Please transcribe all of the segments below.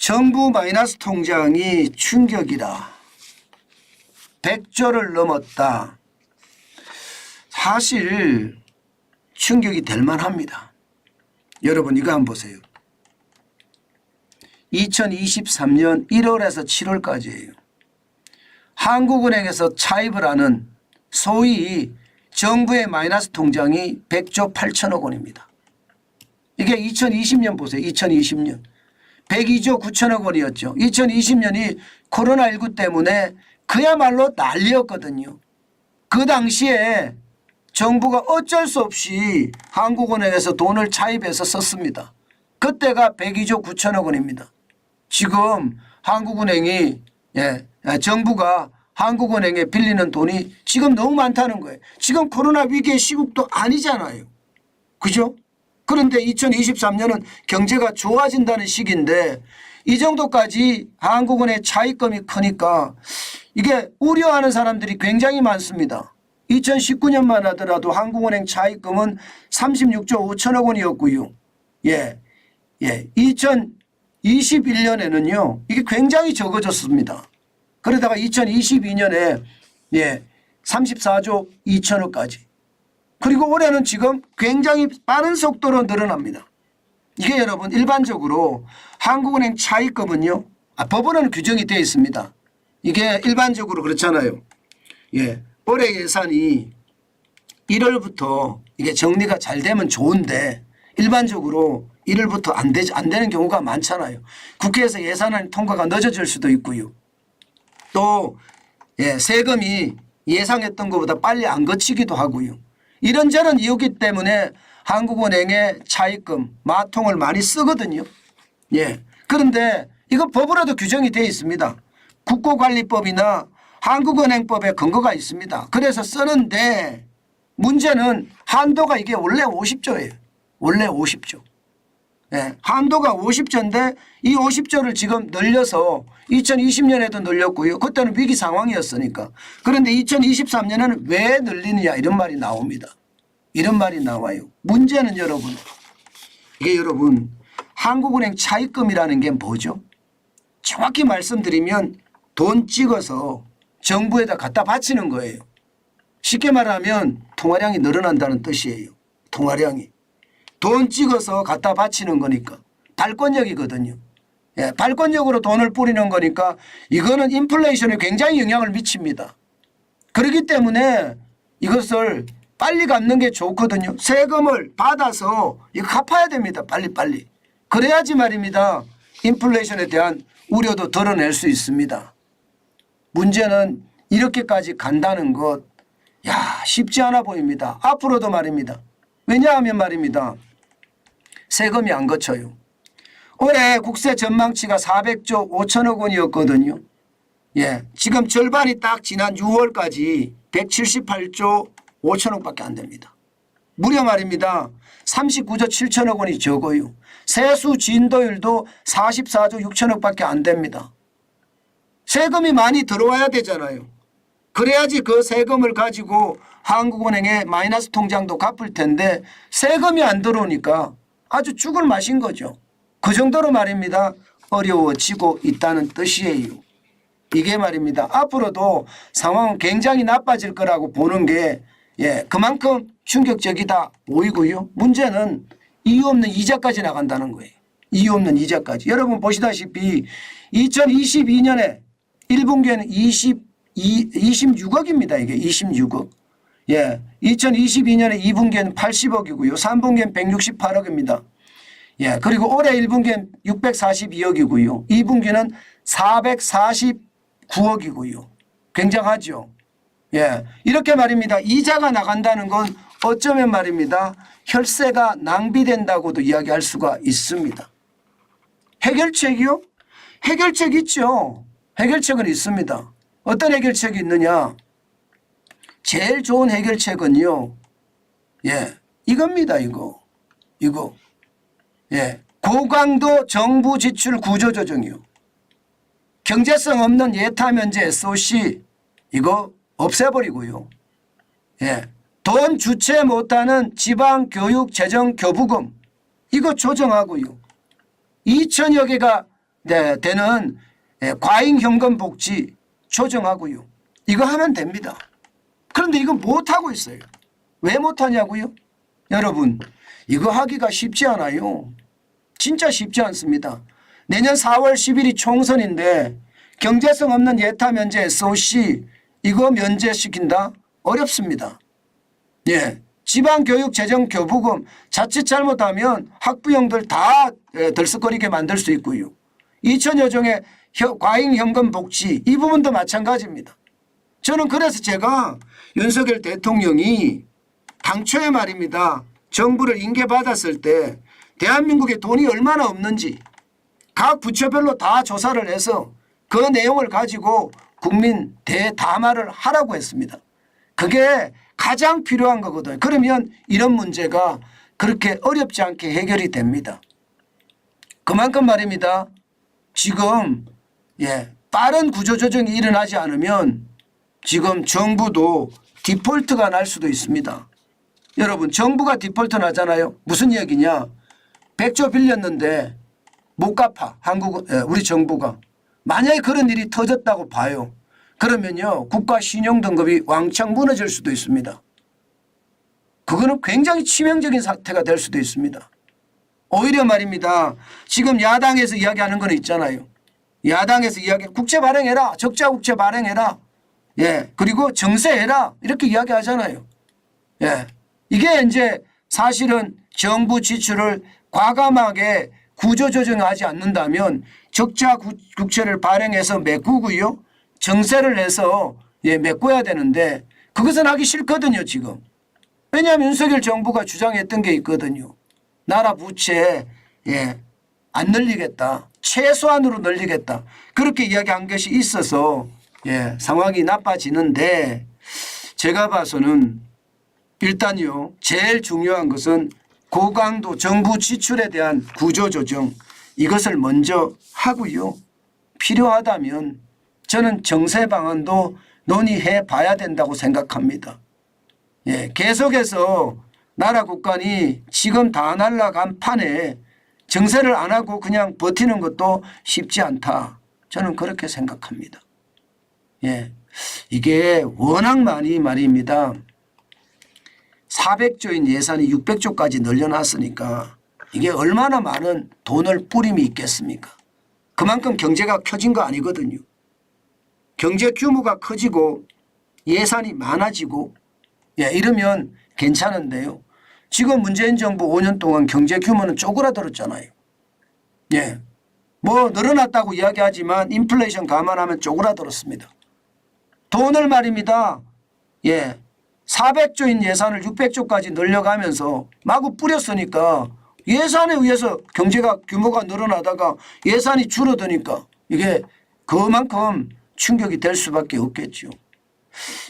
정부 마이너스 통장이 충격이다. 100조를 넘었다. 사실 충격이 될 만합니다. 여러분 이거 한번 보세요. 2023년 1월에서 7월까지예요. 한국은행에서 차입을 하는 소위 정부의 마이너스 통장이 100조 8천억 원입니다. 이게 2020년 보세요. 2020년 102조 9천억 원이었죠. 2020년이 코로나19 때문에 그야말로 난리였거든요. 그 당시에 정부가 어쩔 수 없이 한국은행에서 돈을 차입해서 썼습니다. 그때가 102조 9천억 원입니다. 지금 한국은행이 정부가 한국은행에 빌리는 돈이 지금 너무 많다는 거예요. 지금 코로나 위기의 시국도 아니잖아요. 그죠? 그런데 2023년은 경제가 좋아진다는 시기인데 이 정도까지 한국은행 차입금이 크니까 이게 우려하는 사람들이 굉장히 많습니다. 2019년만 하더라도 한국은행 차입금은 36조 5천억 원이었고요. 2021년에는요. 이게 굉장히 적어졌습니다. 그러다가 2022년에 34조 2천억까지. 그리고 올해는 지금 굉장히 빠른 속도로 늘어납니다. 이게 여러분 일반적으로 한국은행 차입금은요. 법원은 규정이 되어 있습니다. 이게 일반적으로 그렇잖아요. 올해 예산이 1월부터 이게 정리가 잘 되면 좋은데 일반적으로 1월부터 안 되는 경우가 많잖아요. 국회에서 예산안 통과가 늦어질 수도 있고요. 또 세금이 예상했던 것보다 빨리 안 거치기도 하고요. 이런저런 이유기 때문에 한국은행의 차입금 마통을 많이 쓰거든요. 그런데 이거 법으로도 규정이 되어 있습니다. 국고관리법이나 한국은행법에 근거가 있습니다. 그래서 쓰는데 문제는 한도가 이게 원래 50조예요. 원래 50조. 한도가 50조인데 이 50조를 지금 늘려서 2020년에도 늘렸고요. 그때는 위기 상황이었으니까. 그런데 2023년에는 왜 늘리느냐 이런 말이 나옵니다. 이런 말이 나와요. 문제는 여러분 이게 여러분 한국은행 차입금이라는 게 뭐죠? 정확히 말씀드리면 돈 찍어서 정부에다 갖다 바치는 거예요. 쉽게 말하면 통화량이 늘어난다는 뜻이에요. 통화량이. 돈 찍어서 갖다 바치는 거니까 발권력이거든요. 발권력으로 돈을 뿌리는 거니까 이거는 인플레이션에 굉장히 영향을 미칩니다. 그렇기 때문에 이것을 빨리 갚는 게 좋거든요. 세금을 받아서 이거 갚아야 됩니다. 빨리빨리. 그래야지 말입니다. 인플레이션에 대한 우려도 덜어낼 수 있습니다. 문제는 이렇게까지 간다는 것 쉽지 않아 보입니다. 앞으로도 말입니다. 왜냐하면 말입니다. 세금이 안 거쳐요. 올해 국세 전망치가 400조 5천억 원이었거든요. 지금 절반이 딱 지난 6월까지 178조 5천억밖에 안 됩니다. 무려 말입니다. 39조 7천억 원이 적어요. 세수 진도율도 44조 6천억밖에 안 됩니다. 세금이 많이 들어와야 되잖아요. 그래야지 그 세금을 가지고 한국은행에 마이너스 통장도 갚을 텐데 세금이 안 들어오니까 아주 죽을 맛인 거죠. 그 정도로 말입니다. 어려워지고 있다는 뜻이에요. 이게 말입니다. 앞으로도 상황은 굉장히 나빠질 거라고 보는 게 그만큼 충격적이다 보이고요. 문제는 이유 없는 이자까지 나간다는 거예요. 이유 없는 이자까지. 여러분 보시다시피 2022년에 1분기에는 26억입니다. 이게 26억. 2022년에 2분기에는 80억이고요. 3분기에는 168억입니다. 그리고 올해 1분기에는 642억이고요. 2분기는 449억이고요. 굉장하죠. 이렇게 말입니다. 이자가 나간다는 건 어쩌면 말입니다. 혈세가 낭비된다고도 이야기할 수가 있습니다. 해결책이요? 해결책 있죠. 해결책은 있습니다. 어떤 해결책이 있느냐? 제일 좋은 해결책은요. 이겁니다. 이거. 고강도 정부 지출 구조조정이요. 경제성 없는 예타면제 SOC 이거 없애버리고요. 돈 주체 못하는 지방교육재정교부금 이거 조정하고요. 2천여 개가 되는 과잉 현금 복지 조정하고요. 이거 하면 됩니다. 그런데 이거 못하고 있어요. 왜 못하냐고요? 여러분 이거 하기가 쉽지 않아요. 진짜 쉽지 않습니다. 내년 4월 10일이 총선인데 경제성 없는 예타 면제 SOC 이거 면제시킨다? 어렵습니다. 예, 지방교육재정교부금 자칫 잘못하면 학부형들 다 들썩거리게 만들 수 있고요. 2천여 종의 과잉현금 복지 이 부분도 마찬가지입니다. 저는 그래서 제가 윤석열 대통령이 당초에 말입니다. 정부를 임기받았을 때 대한민국에 돈이 얼마나 없는지 각 부처별로 다 조사를 해서 그 내용을 가지고 국민 대담화를 하라고 했습니다. 그게 가장 필요한 거거든요. 그러면 이런 문제가 그렇게 어렵지 않게 해결이 됩니다. 그만큼 말입니다. 지금 빠른 구조조정이 일어나지 않으면 지금 정부도 디폴트가 날 수도 있습니다. 여러분 정부가 디폴트 나잖아요. 무슨 얘기냐. 100조 빌렸는데 못 갚아. 우리 정부가. 만약에 그런 일이 터졌다고 봐요. 그러면요 국가 신용 등급이 왕창 무너질 수도 있습니다. 그거는 굉장히 치명적인 사태가 될 수도 있습니다. 오히려 말입니다. 지금 야당에서 이야기하는 건 있잖아요. 야당에서 국채 발행해라. 적자 국채 발행해라. 예, 그리고 정세해라. 이렇게 이야기하잖아요. 예, 이게 이제 사실은 정부 지출을 과감하게 구조조정하지 않는다면 적자 국채를 발행해서 메꾸고요. 정세를 해서 메꿔야 되는데 그것은 하기 싫거든요 지금. 왜냐하면 윤석열 정부가 주장했던 게 있거든요. 나라 부채 안 늘리겠다. 최소한으로 늘리겠다. 그렇게 이야기한 것이 있어서 상황이 나빠지는데 제가 봐서는 일단요 제일 중요한 것은 고강도 정부 지출에 대한 구조조정 이것을 먼저 하고요. 필요하다면 저는 정세 방안도 논의해 봐야 된다고 생각합니다. 계속해서 나라 국간이 지금 다 날라간 판에 정세를 안 하고 그냥 버티는 것도 쉽지 않다. 저는 그렇게 생각합니다. 이게 워낙 많이 말입니다. 400조인 예산이 600조까지 늘려놨으니까 이게 얼마나 많은 돈을 뿌림이 있겠습니까? 그만큼 경제가 켜진 거 아니거든요. 경제 규모가 커지고 예산이 많아지고 이러면 괜찮은데요. 지금 문재인 정부 5년 동안 경제 규모는 쪼그라들었잖아요. 뭐 늘어났다고 이야기하지만 인플레이션 감안하면 쪼그라들었습니다. 돈을 말입니다. 400조인 예산을 600조까지 늘려가면서 마구 뿌렸으니까 예산에 의해서 경제가 규모가 늘어나다가 예산이 줄어드니까 이게 그만큼 충격이 될 수밖에 없겠죠.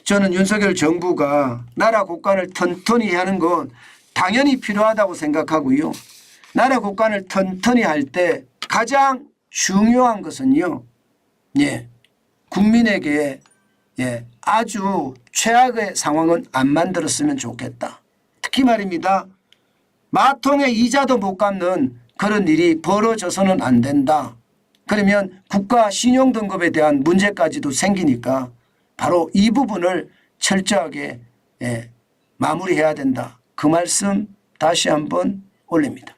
저는 윤석열 정부가 나라 국간을 튼튼히 하는 건 당연히 필요하다고 생각하고요. 나라 국간을 튼튼히 할 때 가장 중요한 것은요. 국민에게 아주 최악의 상황은 안 만들었으면 좋겠다. 특히 말입니다. 마통의 이자도 못 갚는 그런 일이 벌어져서는 안 된다. 그러면 국가 신용 등급에 대한 문제까지도 생기니까 바로 이 부분을 철저하게 마무리해야 된다. 그 말씀 다시 한번 올립니다.